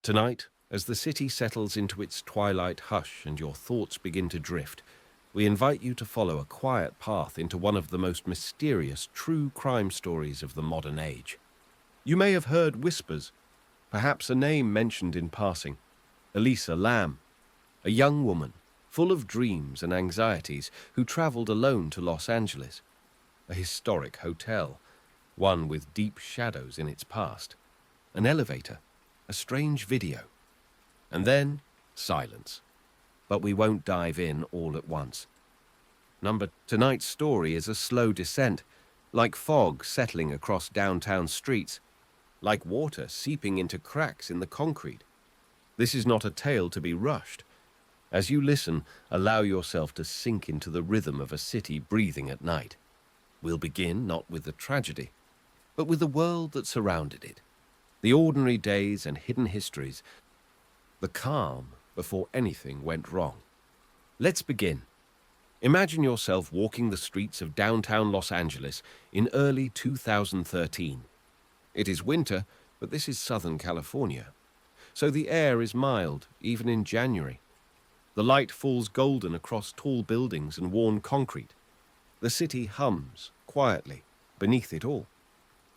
Tonight, as the city settles into its twilight hush and your thoughts begin to drift, we invite you to follow a quiet path into one of the most mysterious true crime stories of the modern age. You may have heard whispers, perhaps a name mentioned in passing: Elisa Lam, a young woman full of dreams and anxieties who traveled alone to Los Angeles, a historic hotel, one with deep shadows in its past, an elevator, a strange video, and then silence. But we won't dive in all at once. Tonight's story is a slow descent, like fog settling across downtown streets, like water seeping into cracks in the concrete. This is not a tale to be rushed. As you listen, allow yourself to sink into the rhythm of a city breathing at night. We'll begin not with the tragedy, but with the world that surrounded it, the ordinary days and hidden histories, the calm before anything went wrong. Let's begin. Imagine yourself walking the streets of downtown Los Angeles in early 2013. It is winter, but this is Southern California, so the air is mild, even in January. The light falls golden across tall buildings and worn concrete. The city hums quietly beneath it all.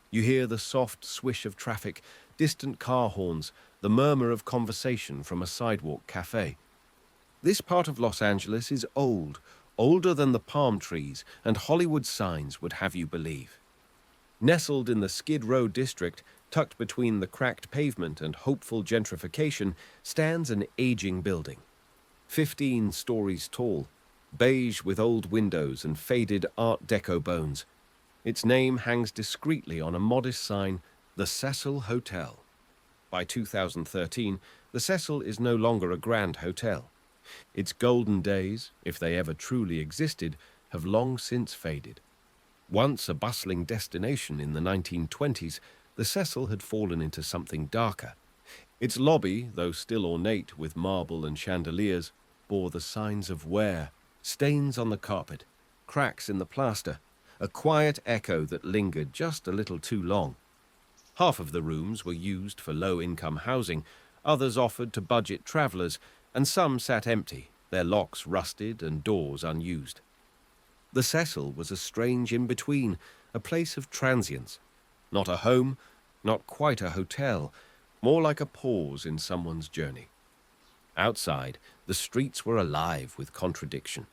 You hear the soft swish of traffic, distant car horns, the murmur of conversation from a sidewalk cafe. This part of Los Angeles is old, older than the palm trees and Hollywood signs would have you believe. Nestled in the Skid Row district, tucked between the cracked pavement and hopeful gentrification, stands an aging building. 15 stories tall, beige with old windows and faded Art Deco bones. Its name hangs discreetly on a modest sign, the Cecil Hotel. By 2013, the Cecil is no longer a grand hotel. Its golden days, if they ever truly existed, have long since faded. Once a bustling destination in the 1920s, the Cecil had fallen into something darker. Its lobby, though still ornate with marble and chandeliers, bore the signs of wear, stains on the carpet, cracks in the plaster, a quiet echo that lingered just a little too long. Half of the rooms were used for low-income housing, others offered to budget travelers, and some sat empty, their locks rusted and doors unused. The Cecil was a strange in-between, a place of transience. Not a home, not quite a hotel, more like a pause in someone's journey. Outside, the streets were alive with contradiction.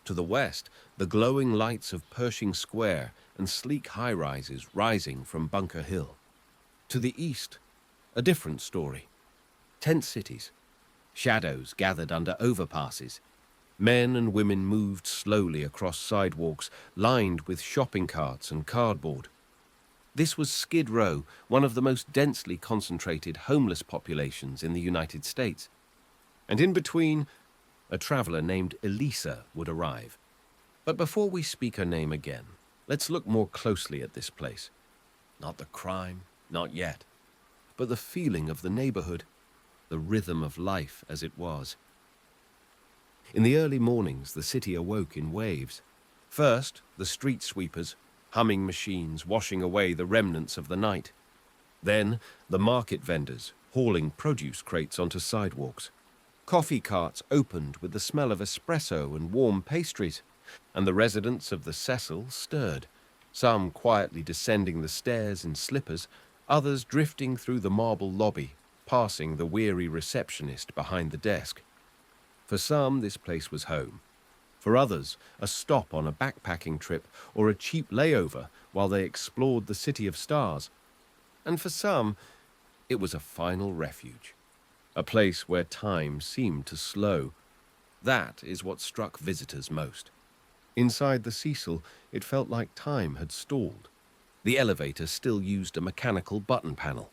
To the west, the glowing lights of Pershing Square and sleek high-rises rising from Bunker Hill. To the east, a different story. Tent cities, shadows gathered under overpasses. Men and women moved slowly across sidewalks lined with shopping carts and cardboard. This was Skid Row, one of the most densely concentrated homeless populations in the United States. And in between, a traveler named Elisa would arrive. But before we speak her name again, let's look more closely at this place. Not the crime, not yet, but the feeling of the neighborhood, the rhythm of life as it was. In the early mornings, the city awoke in waves. First, the street sweepers, humming machines washing away the remnants of the night. Then, the market vendors, hauling produce crates onto sidewalks. Coffee carts opened with the smell of espresso and warm pastries, and the residents of the Cecil stirred, some quietly descending the stairs in slippers, others drifting through the marble lobby, passing the weary receptionist behind the desk. For some, this place was home. For others, a stop on a backpacking trip or a cheap layover while they explored the city of stars. And for some, it was a final refuge, a place where time seemed to slow. That is what struck visitors most. Inside the Cecil, it felt like time had stalled. The elevator still used a mechanical button panel.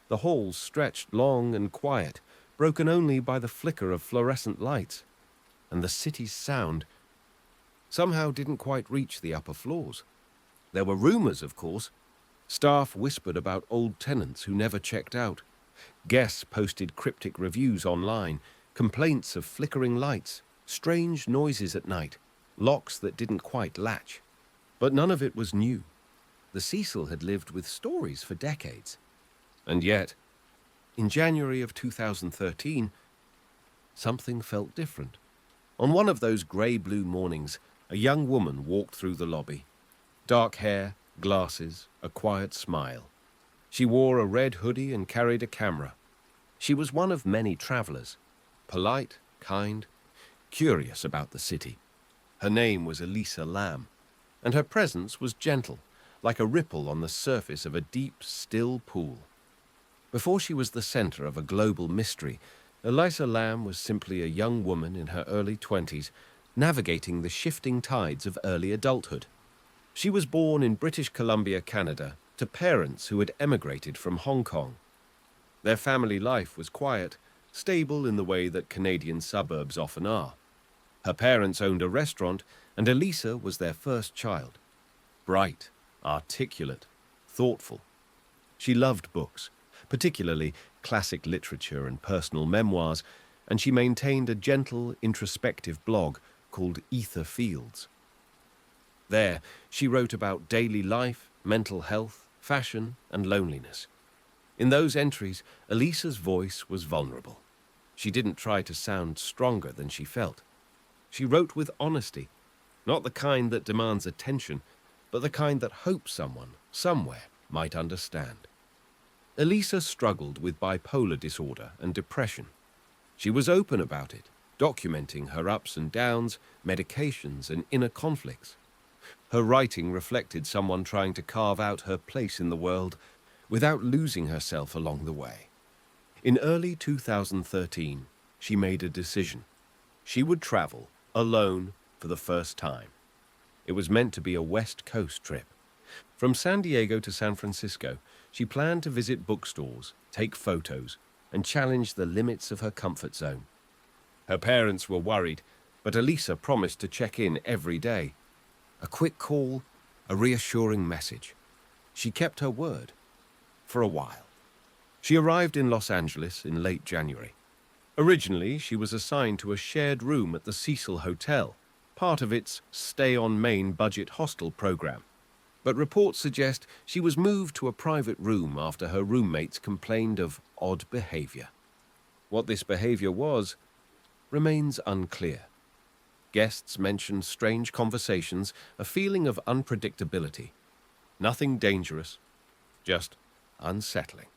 The halls stretched long and quiet, broken only by the flicker of fluorescent lights. And the city's sound somehow didn't quite reach the upper floors. There were rumors, of course. Staff whispered about old tenants who never checked out. Guests posted cryptic reviews online, complaints of flickering lights, strange noises at night, locks that didn't quite latch. But none of it was new. The Cecil had lived with stories for decades. And yet, In January of 2013, something felt different. On one of those grey-blue mornings, a young woman walked through the lobby. Dark hair, glasses, a quiet smile. She wore a red hoodie and carried a camera. She was one of many travelers, polite, kind, curious about the city. Her name was Elisa Lam, and her presence was gentle, like a ripple on the surface of a deep, still pool. Before she was the center of a global mystery, Elisa Lam was simply a young woman in her early 20s, navigating the shifting tides of early adulthood. She was born in British Columbia, Canada, to parents who had emigrated from Hong Kong. Their family life was quiet, stable in the way that Canadian suburbs often are. Her parents owned a restaurant, and Elisa was their first child. Bright, articulate, thoughtful. She loved books, particularly classic literature and personal memoirs, and she maintained a gentle, introspective blog called Ether Fields. There, she wrote about daily life, mental health, fashion, and loneliness. In those entries, Elisa's voice was vulnerable. She didn't try to sound stronger than she felt. She wrote with honesty, not the kind that demands attention, but the kind that hopes someone, somewhere, might understand. Elisa struggled with bipolar disorder and depression. She was open about it, documenting her ups and downs, medications, and inner conflicts. Her writing reflected someone trying to carve out her place in the world without losing herself along the way. In early 2013, she made a decision. She would travel, alone, for the first time. It was meant to be a West Coast trip. From San Diego to San Francisco, she planned to visit bookstores, take photos, and challenge the limits of her comfort zone. Her parents were worried, but Elisa promised to check in every day. A quick call, a reassuring message. She kept her word. For a while. She arrived in Los Angeles in late January. Originally, she was assigned to a shared room at the Cecil Hotel, part of its Stay on Main budget hostel program. But reports suggest she was moved to a private room after her roommates complained of odd behavior. What this behavior was remains unclear. Guests mentioned strange conversations, a feeling of unpredictability. Nothing dangerous, just unsettling.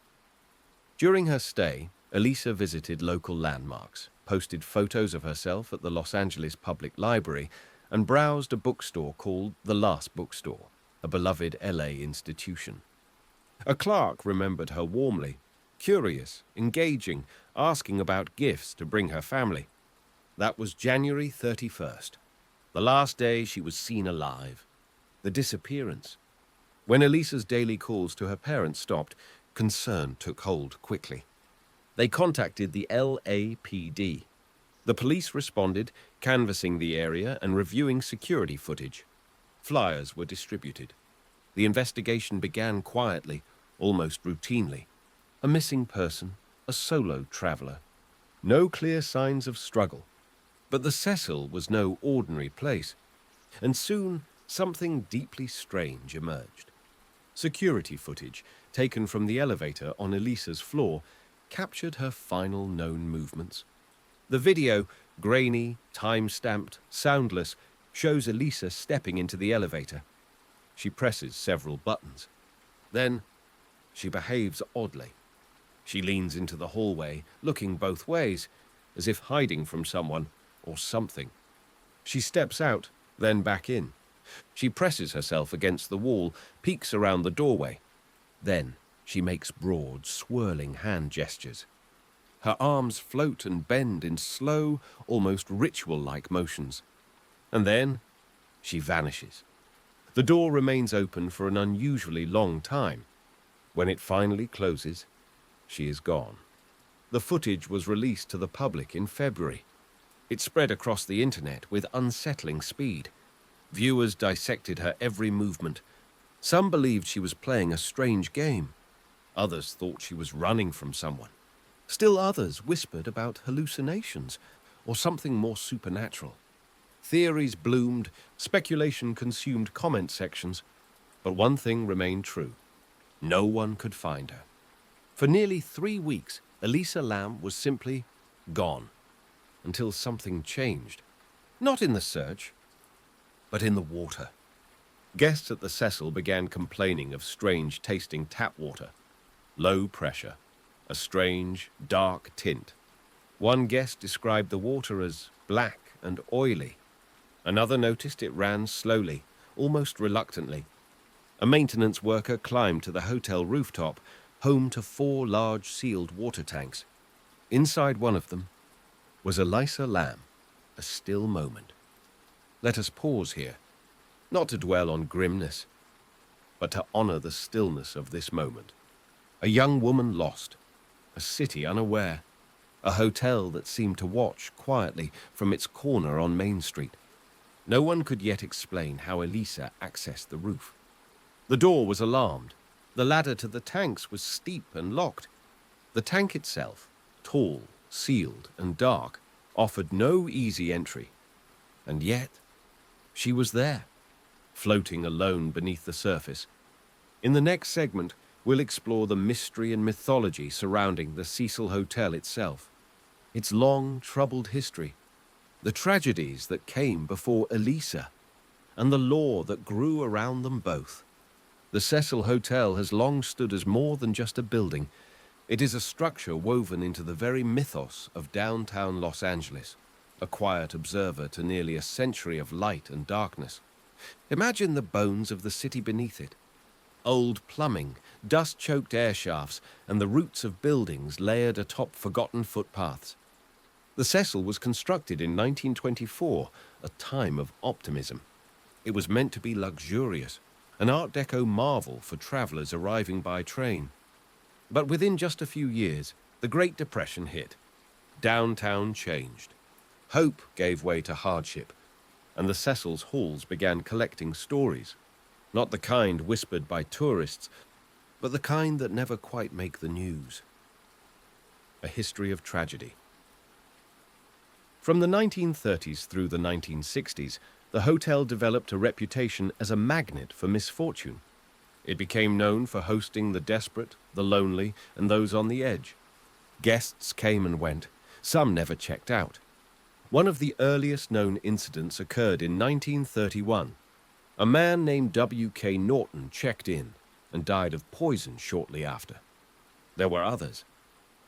During her stay, Elisa visited local landmarks, posted photos of herself at the Los Angeles Public Library, and browsed a bookstore called The Last Bookstore, a beloved LA institution. A clerk remembered her warmly, curious, engaging, asking about gifts to bring her family. That was January 31st, the last day she was seen alive. The disappearance. When Elisa's daily calls to her parents stopped, concern took hold quickly. They contacted the LAPD. The police responded, canvassing the area and reviewing security footage. Flyers were distributed. The investigation began quietly, almost routinely. A missing person, a solo traveler. No clear signs of struggle. But the Cecil was no ordinary place, and soon something deeply strange emerged. Security footage, taken from the elevator on Elisa's floor, captured her final known movements. The video, grainy, time-stamped, soundless, shows Elisa stepping into the elevator. She presses several buttons. Then, she behaves oddly. She leans into the hallway, looking both ways, as if hiding from someone or something. She steps out, then back in. She presses herself against the wall, peeks around the doorway. Then she makes broad, swirling hand gestures. Her arms float and bend in slow, almost ritual-like motions. And then she vanishes. The door remains open for an unusually long time. When it finally closes, she is gone. The footage was released to the public in February. It spread across the internet with unsettling speed. Viewers dissected her every movement. Some believed she was playing a strange game. Others thought she was running from someone. Still others whispered about hallucinations or something more supernatural. Theories bloomed, speculation consumed comment sections, but one thing remained true. No one could find her. For nearly 3 weeks, Elisa Lam was simply gone, until something changed. Not in the search, but in the water. Guests at the Cecil began complaining of strange tasting tap water, low pressure, a strange, dark tint. One guest described the water as black and oily. Another noticed it ran slowly, almost reluctantly. A maintenance worker climbed to the hotel rooftop, home to 4 large sealed water tanks. Inside one of them was Elisa Lam, a still moment. Let us pause here, not to dwell on grimness, but to honor the stillness of this moment. A young woman lost, a city unaware, a hotel that seemed to watch quietly from its corner on Main Street. No one could yet explain how Elisa accessed the roof. The door was alarmed. The ladder to the tanks was steep and locked. The tank itself, tall, sealed, and dark, offered no easy entry. And yet, she was there, floating alone beneath the surface. In the next segment, we'll explore the mystery and mythology surrounding the Cecil Hotel itself, its long, troubled history, the tragedies that came before Elisa, and the lore that grew around them both. The Cecil Hotel has long stood as more than just a building. It is a structure woven into the very mythos of downtown Los Angeles, a quiet observer to nearly a century of light and darkness. Imagine the bones of the city beneath it. Old plumbing, dust-choked air shafts, and the roots of buildings layered atop forgotten footpaths. The Cecil was constructed in 1924, a time of optimism. It was meant to be luxurious, an Art Deco marvel for travelers arriving by train. But within just a few years, the Great Depression hit. Downtown changed. Hope gave way to hardship, and the Cecil's halls began collecting stories. Not the kind whispered by tourists, but the kind that never quite make the news. A history of tragedy. From the 1930s through the 1960s, the hotel developed a reputation as a magnet for misfortune. It became known for hosting the desperate, the lonely, and those on the edge. Guests came and went. Some never checked out. One of the earliest known incidents occurred in 1931. A man named W.K. Norton checked in and died of poison shortly after. There were others.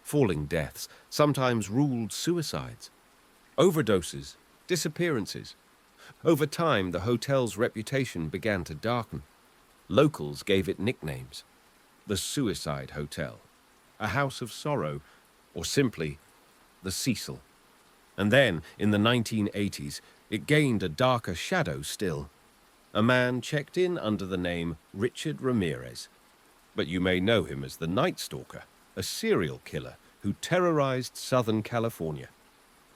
Falling deaths, sometimes ruled suicides. Overdoses, disappearances. Over time, the hotel's reputation began to darken. Locals gave it nicknames. The Suicide Hotel, a House of Sorrow, or simply the Cecil. And then, in the 1980s, it gained a darker shadow still. A man checked in under the name Richard Ramirez. But you may know him as the Night Stalker, a serial killer who terrorized Southern California.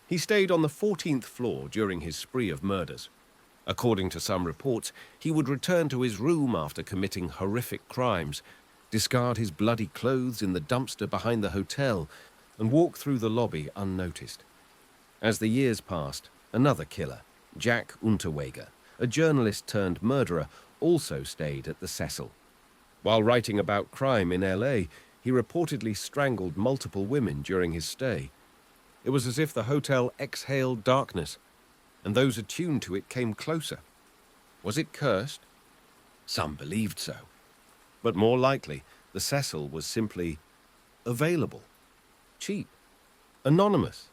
He stayed on the 14th floor during his spree of murders. According to some reports, he would return to his room after committing horrific crimes, discard his bloody clothes in the dumpster behind the hotel, and walk through the lobby unnoticed. As the years passed, another killer, Jack Unterweger, a journalist-turned-murderer, also stayed at the Cecil. While writing about crime in L.A., he reportedly strangled multiple women during his stay. It was as if the hotel exhaled darkness, and those attuned to it came closer. Was it cursed? Some believed so. But more likely, the Cecil was simply available, cheap, anonymous,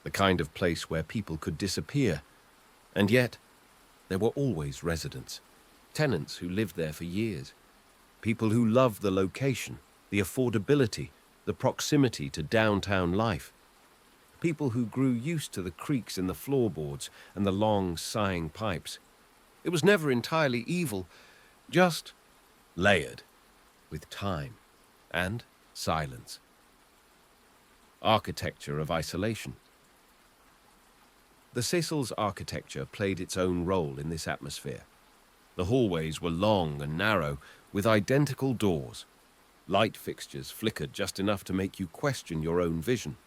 the kind of place where people could disappear. And yet, there were always residents, tenants who lived there for years, people who loved the location, the affordability, the proximity to downtown life. People who grew used to the creaks in the floorboards and the long, sighing pipes. It was never entirely evil, just layered with time and silence. Architecture of isolation. The Cecil's architecture played its own role in this atmosphere. The hallways were long and narrow, with identical doors. Light fixtures flickered just enough to make you question your own vision.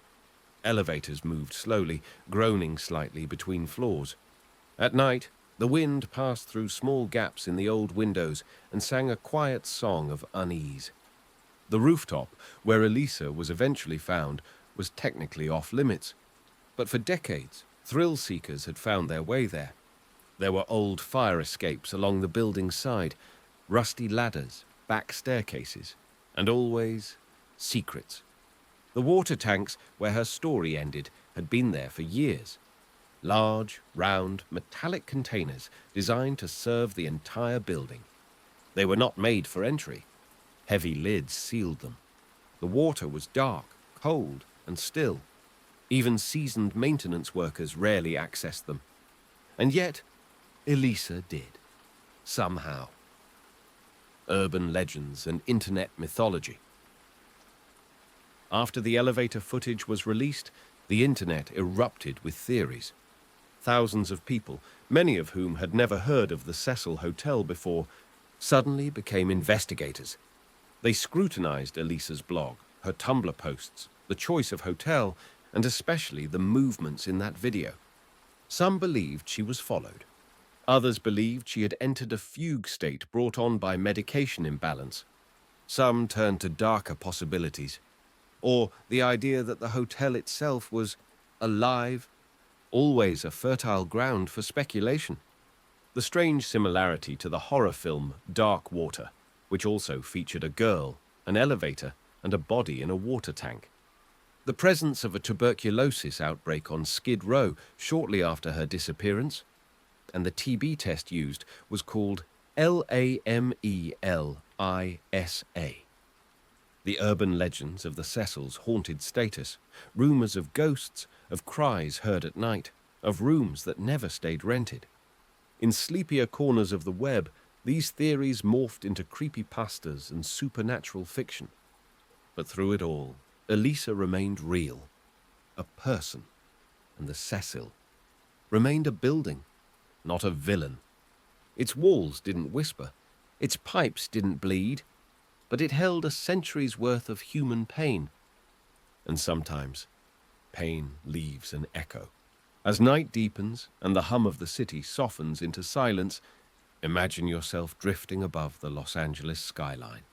Elevators moved slowly, groaning slightly between floors. At night, the wind passed through small gaps in the old windows and sang a quiet song of unease. The rooftop, where Elisa was eventually found, was technically off-limits, but for decades, thrill-seekers had found their way there. There were old fire escapes along the building's side, rusty ladders, back staircases, and always secrets. The water tanks, where her story ended, had been there for years. Large, round, metallic containers designed to serve the entire building. They were not made for entry. Heavy lids sealed them. The water was dark, cold, and still. Even seasoned maintenance workers rarely accessed them. And yet, Elisa did. Somehow. Urban legends and internet mythology. After the elevator footage was released, the internet erupted with theories. Thousands of people, many of whom had never heard of the Cecil Hotel before, suddenly became investigators. They scrutinized Elisa's blog, her Tumblr posts, the choice of hotel, and especially the movements in that video. Some believed she was followed. Others believed she had entered a fugue state brought on by medication imbalance. Some turned to darker possibilities, or the idea that the hotel itself was alive, always a fertile ground for speculation. The strange similarity to the horror film Dark Water, which also featured a girl, an elevator, and a body in a water tank. The presence of a tuberculosis outbreak on Skid Row shortly after her disappearance, and the TB test used was called LAMELISA. The urban legends of the Cecil's haunted status, rumors of ghosts, of cries heard at night, of rooms that never stayed rented. In sleepier corners of the web, these theories morphed into creepypastas and supernatural fiction. But through it all, Elisa remained real, a person, and the Cecil remained a building, not a villain. Its walls didn't whisper, its pipes didn't bleed, but it held a century's worth of human pain. And sometimes, pain leaves an echo. As night deepens and the hum of the city softens into silence, imagine yourself drifting above the Los Angeles skyline,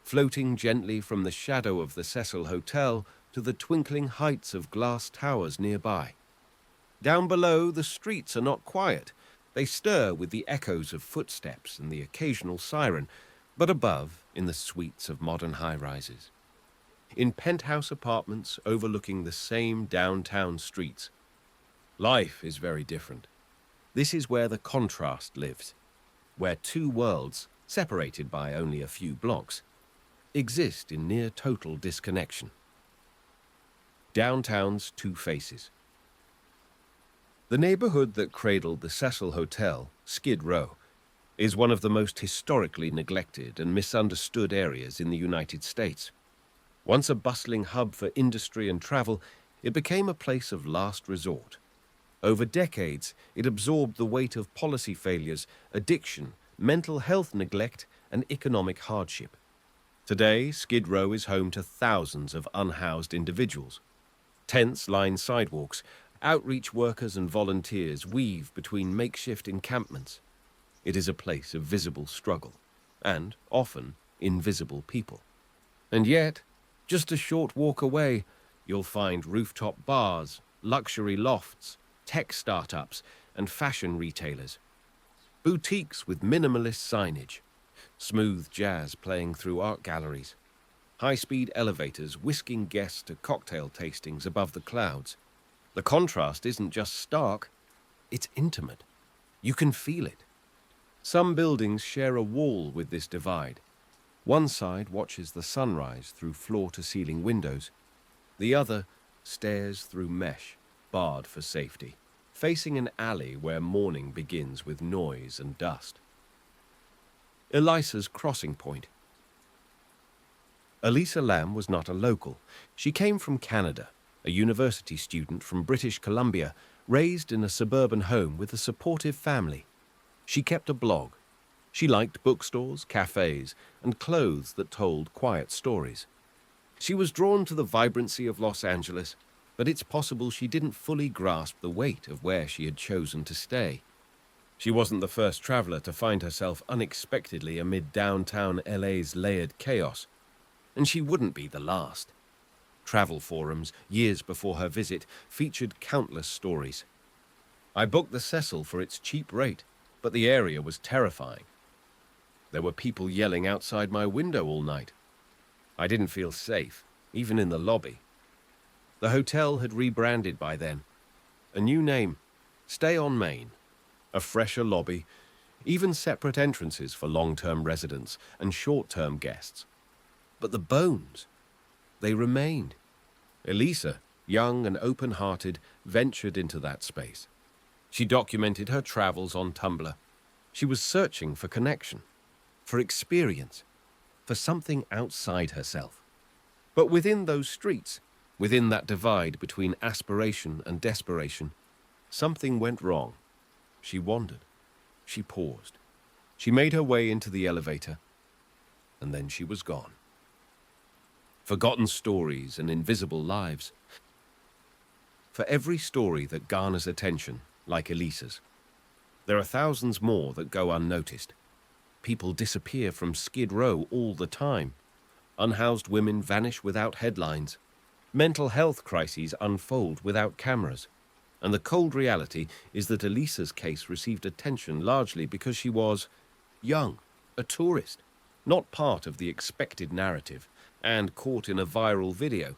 floating gently from the shadow of the Cecil Hotel to the twinkling heights of glass towers nearby. Down below, the streets are not quiet. They stir with the echoes of footsteps and the occasional siren, but above, in the suites of modern high-rises, in penthouse apartments overlooking the same downtown streets, life is very different. This is where the contrast lives, where two worlds, separated by only a few blocks, exist in near total disconnection. Downtown's two faces. The neighborhood that cradled the Cecil Hotel, Skid Row, is one of the most historically neglected and misunderstood areas in the United States. Once a bustling hub for industry and travel, it became a place of last resort. Over decades, it absorbed the weight of policy failures, addiction, mental health neglect, and economic hardship. Today, Skid Row is home to thousands of unhoused individuals. Tents line sidewalks. Outreach workers and volunteers weave between makeshift encampments. It is a place of visible struggle, and, often, invisible people. And yet, just a short walk away, you'll find rooftop bars, luxury lofts, tech startups, and fashion retailers. Boutiques with minimalist signage, smooth jazz playing through art galleries, high-speed elevators whisking guests to cocktail tastings above the clouds. The contrast isn't just stark, it's intimate. You can feel it. Some buildings share a wall with this divide. One side watches the sunrise through floor-to-ceiling windows. The other stares through mesh, barred for safety, facing an alley where morning begins with noise and dust. Elisa's crossing point. Elisa Lam was not a local. She came from Canada, a university student from British Columbia, raised in a suburban home with a supportive family. She kept a blog. She liked bookstores, cafes, and clothes that told quiet stories. She was drawn to the vibrancy of Los Angeles, but it's possible she didn't fully grasp the weight of where she had chosen to stay. She wasn't the first traveler to find herself unexpectedly amid downtown LA's layered chaos. and she wouldn't be the last. Travel forums, years before her visit, featured countless stories. I booked the Cecil for its cheap rate, but the area was terrifying. There were people yelling outside my window all night. I didn't feel safe, even in the lobby. The hotel had rebranded by then. A new name, Stay on Main, a fresher lobby, even separate entrances for long-term residents and short-term guests. But the bones, they remained. Elisa, young and open-hearted, ventured into that space. She documented her travels on Tumblr. She was searching for connection, for experience, for something outside herself. But within those streets, within that divide between aspiration and desperation, something went wrong. She wandered. She paused. She made her way into the elevator, and then she was gone. Forgotten stories and invisible lives. For every story that garners attention, like Elisa's, there are thousands more that go unnoticed. People disappear from Skid Row all the time. Unhoused women vanish without headlines. Mental health crises unfold without cameras. And the cold reality is that Elisa's case received attention largely because she was young, a tourist, not part of the expected narrative, and caught in a viral video.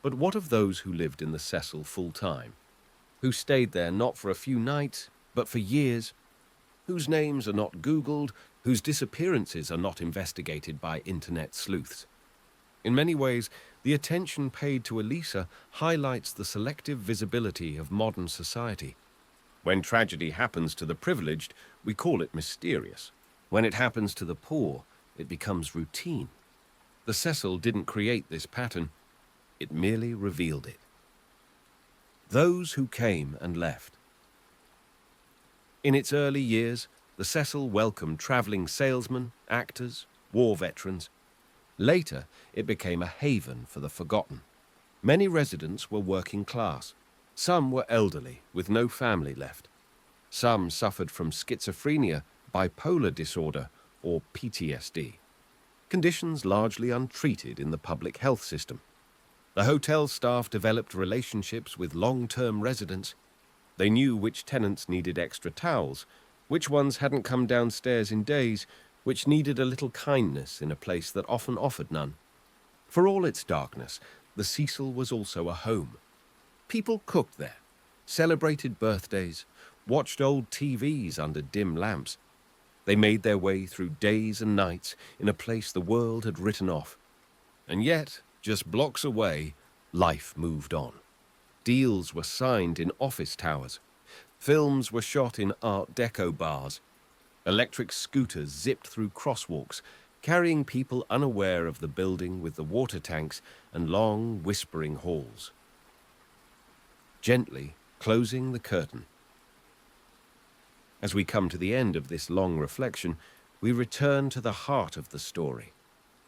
But what of those who lived in the Cecil full-time? Who stayed there not for a few nights, but for years? Whose names are not Googled, whose disappearances are not investigated by internet sleuths? In many ways, the attention paid to Elisa highlights the selective visibility of modern society. When tragedy happens to the privileged, we call it mysterious. When it happens to the poor, it becomes routine. The Cecil didn't create this pattern, it merely revealed it. Those who came and left. In its early years, the Cecil welcomed traveling salesmen, actors, war veterans. Later, it became a haven for the forgotten. Many residents were working class. Some were elderly, with no family left. Some suffered from schizophrenia, bipolar disorder, or PTSD. Conditions largely untreated in the public health system. The hotel staff developed relationships with long-term residents. They knew which tenants needed extra towels, which ones hadn't come downstairs in days, which needed a little kindness in a place that often offered none. For all its darkness, the Cecil was also a home. People cooked there, celebrated birthdays, watched old TVs under dim lamps. They made their way through days and nights in a place the world had written off. And yet, just blocks away, life moved on. Deals were signed in office towers. Films were shot in Art Deco bars. Electric scooters zipped through crosswalks, carrying people unaware of the building with the water tanks and long, whispering halls. Gently closing the curtain. As we come to the end of this long reflection, we return to the heart of the story.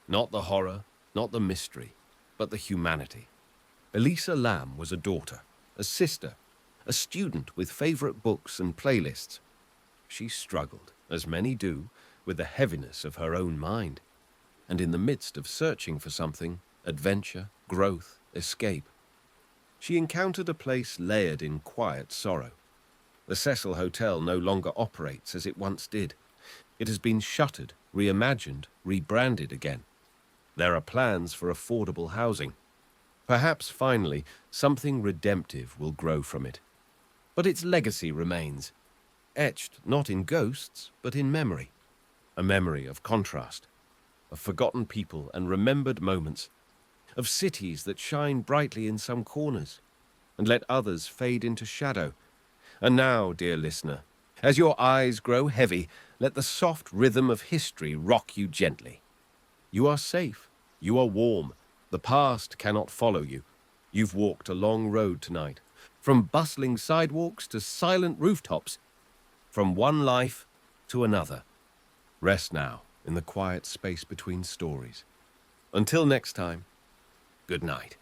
Not the horror, not the mystery, but the humanity. Elisa Lam was a daughter, a sister, a student with favorite books and playlists. She struggled, as many do, with the heaviness of her own mind. And in the midst of searching for something, adventure, growth, escape, she encountered a place layered in quiet sorrow. The Cecil Hotel no longer operates as it once did. It has been shuttered, reimagined, rebranded again. There are plans for affordable housing. Perhaps, finally, something redemptive will grow from it. But its legacy remains, etched not in ghosts, but in memory. A memory of contrast, of forgotten people and remembered moments, of cities that shine brightly in some corners and let others fade into shadow. And now, dear listener, as your eyes grow heavy, let the soft rhythm of history rock you gently. You are safe. You are warm. The past cannot follow you. You've walked a long road tonight, from bustling sidewalks to silent rooftops, from one life to another. Rest now in the quiet space between stories. Until next time, good night.